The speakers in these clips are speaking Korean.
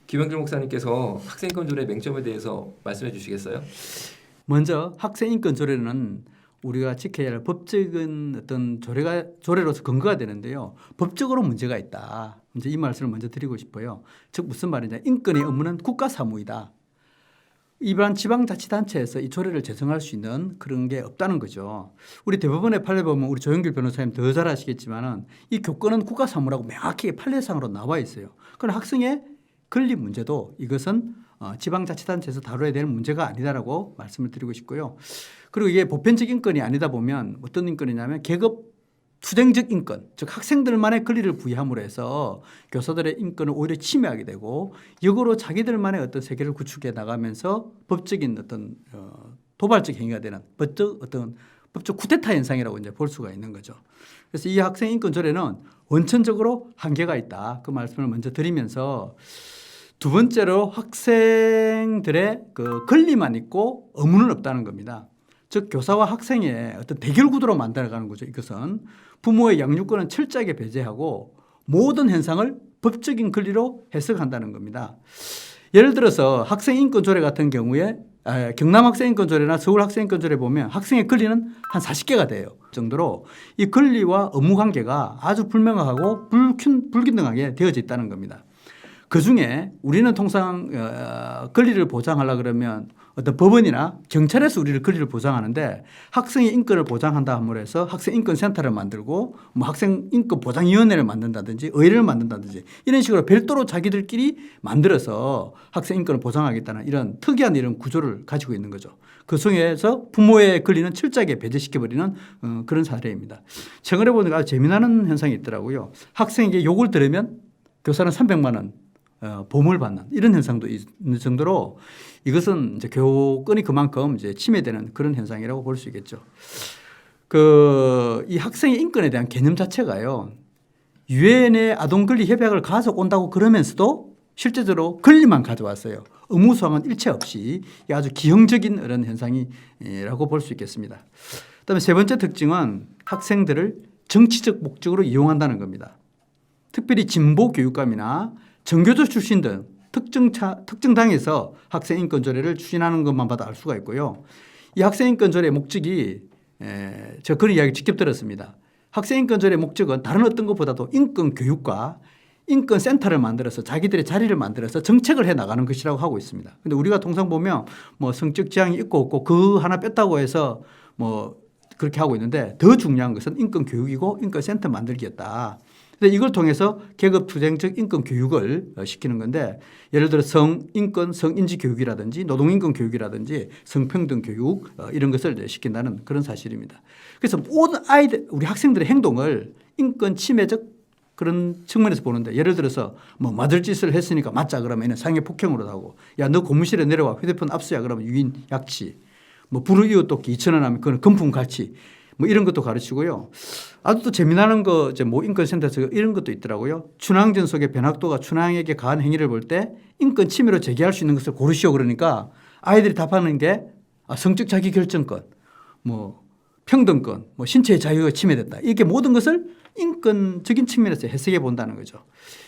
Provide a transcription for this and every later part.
김영길 목사님께서 학생인권 조례 맹점에 대해서 말씀해 주시겠어요? 먼저 학생인권 조례는 우리가 지켜야 할 법적인 어떤 조례로서 근거가 되는데요. 법적으로 문제가 있다. 이제 이 말씀을 먼저 드리고 싶어요. 즉 무슨 말이냐? 인권의 업무는 국가 사무이다. 일반 지방자치단체에서 이 조례를 제정할 수 있는 그런 게 없다는 거죠. 우리 대법원의 판례 보면 우리 조영길 변호사님 더 잘 아시겠지만은 이 교권은 국가 사무라고 명확히 판례상으로 나와 있어요. 그러나 학생의 권리 문제도 이것은 지방자치단체에서 다뤄야 되는 문제가 아니다라고 말씀을 드리고 싶고요. 그리고 이게 보편적 인권이 아니다 보면 어떤 인권이냐면 계급 투쟁적 인권, 즉 학생들만의 권리를 부여함으로 해서 교사들의 인권을 오히려 침해하게 되고 역으로 자기들만의 어떤 세계를 구축해 나가면서 법적인 어떤 도발적 행위가 되는 법적 쿠데타 현상이라고 이제 볼 수가 있는 거죠. 그래서 이 학생 인권 조례는 원천적으로 한계가 있다. 그 말씀을 먼저 드리면서 두 번째로 학생들의 그 권리만 있고 의무는 없다는 겁니다. 즉 교사와 학생의 어떤 대결 구도로 만들어가는 거죠. 이것은 부모의 양육권은 철저하게 배제하고 모든 현상을 법적인 권리로 해석한다는 겁니다. 예를 들어서 학생인권조례 같은 경우에 경남 학생인권조례나 서울 학생인권조례 보면 학생의 권리는 한 40개가 돼요. 정도로 이 권리와 의무 관계가 아주 불명확하고 불균등하게 되어져 있다는 겁니다. 그중에 우리는 통상 권리를 보장하려고 그러면 어떤 법원이나 경찰에서 우리를 권리를 보장하는데 학생의 인권을 보장한다 함으로 해서 학생인권센터를 만들고 뭐 학생인권보장위원회를 만든다든지 의회를 만든다든지 이런 식으로 별도로 자기들끼리 만들어서 학생인권을 보장하겠다는 이런 특이한 이런 구조를 가지고 있는 거죠. 그 속에서 부모의 권리는 철저하게 배제시켜버리는 그런 사례입니다. 최근에 보니까 아주 재미나는 현상이 있더라고요. 학생에게 욕을 들으면 교사는 300만 원 보험을 받는 이런 현상도 있는 정도로 이것은 이제 교권이 그만큼 이제 침해되는 그런 현상이라고 볼 수 있겠죠. 이 학생의 인권에 대한 개념 자체가요. 유엔의 아동권리 협약을 가져온다고 그러면서도 실제적으로 권리만 가져왔어요. 의무 수행은 일체 없이 아주 기형적인 그런 현상이라고 볼 수 있겠습니다. 그다음에 세 번째 특징은 학생들을 정치적 목적으로 이용한다는 겁니다. 특별히 진보 교육감이나 정교조 출신 등 특정 당에서 학생인권 조례를 추진하는 것만 봐도 알 수가 있고요. 이 학생인권 조례의 목적이 제가 그런 이야기 직접 들었습니다. 학생인권 조례의 목적은 다른 어떤 것보다도 인권 교육과 인권 센터를 만들어서 자기들의 자리를 만들어서 정책을 해 나가는 것이라고 하고 있습니다. 그런데 우리가 통상 보면 뭐 성적 지향이 있고 없고 그 하나 뺐다고 해서 뭐 그렇게 하고 있는데 더 중요한 것은 인권 교육이고 인권 센터 만들기였다. 이걸 통해서 계급 투쟁적 인권 교육을 시키는 건데 예를 들어 성인권, 성인지 교육이라든지 노동인권 교육이라든지 성평등 교육 이런 것을 시킨다는 그런 사실입니다. 그래서 모든 우리 학생들의 행동을 인권 침해적 그런 측면에서 보는데 예를 들어서 뭐 맞을 짓을 했으니까 맞자 그러면 상해 폭행으로 하고 야 너 고무실에 내려와 휴대폰 압수야 그러면 유인 약치 뭐 불우이웃 돕기 2,000원 하면 그건 금품 갈취 뭐 이런 것도 가르치고요. 아주 또 재미나는 거 이제 뭐 인권센터에서 이런 것도 있더라고요. 춘향전 속의 변학도가 춘향에게 가한 행위를 볼 때 인권 침해로 제기할 수 있는 것을 고르시오 그러니까 아이들이 답하는 게 성적 자기 결정권, 뭐 평등권, 뭐 신체의 자유가 침해됐다. 이렇게 모든 것을 인권적인 측면에서 해석해 본다는 거죠.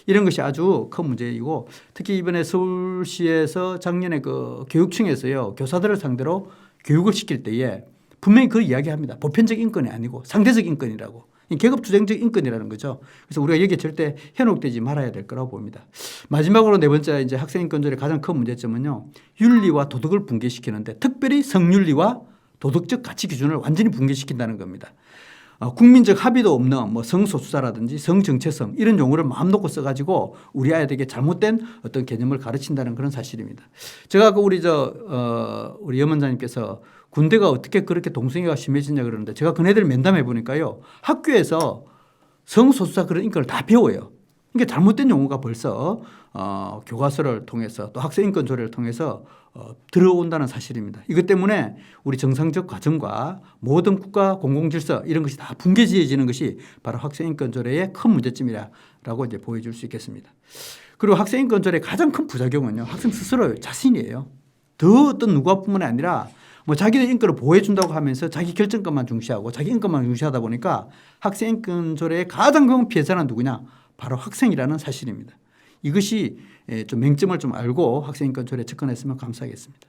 이런 것이 아주 큰 문제이고 특히 이번에 서울시에서 작년에 그 교육청에서요 교사들을 상대로 교육을 시킬 때에 분명히 그 이야기합니다. 보편적 인권이 아니고 상대적 인권이라고. 계급 투쟁적 인권이라는 거죠. 그래서 우리가 여기에 절대 현혹되지 말아야 될 거라고 봅니다. 마지막으로 네 번째 이제 학생인권조례 가장 큰 문제점은요. 윤리와 도덕을 붕괴시키는데 특별히 성윤리와 도덕적 가치 기준을 완전히 붕괴시킨다는 겁니다. 국민적 합의도 없는 뭐 성소수자라든지 성정체성 이런 용어를 마음 놓고 써가지고 우리 아이들에게 잘못된 어떤 개념을 가르친다는 그런 사실입니다. 제가 우리 염원장님께서 군대가 어떻게 그렇게 동성애가 심해지냐 그러는데 제가 그네들 면담해 보니까요. 학교에서 성소수자 그런 인권을 다 배워요. 이게 잘못된 용어가 벌써 교과서를 통해서 또 학생인권 조례를 통해서 들어온다는 사실입니다. 이것 때문에 우리 정상적 과정과 모든 국가 공공질서 이런 것이 다 붕괴지어지는 것이 바로 학생인권 조례의 큰 문제점이라고 이제 보여줄 수 있겠습니다. 그리고 학생인권 조례의 가장 큰 부작용은요. 학생 스스로 자신이에요. 더 어떤 누구뿐만 아니라 뭐 자기들 인권을 보호해 준다고 하면서 자기 결정권만 중시하고 자기 인권만 중시하다 보니까 학생인권 조례의 가장 큰 피해자는 누구냐? 바로 학생이라는 사실입니다. 이것이 좀 맹점을 좀 알고 학생인권 조례에 접근했으면 감사하겠습니다.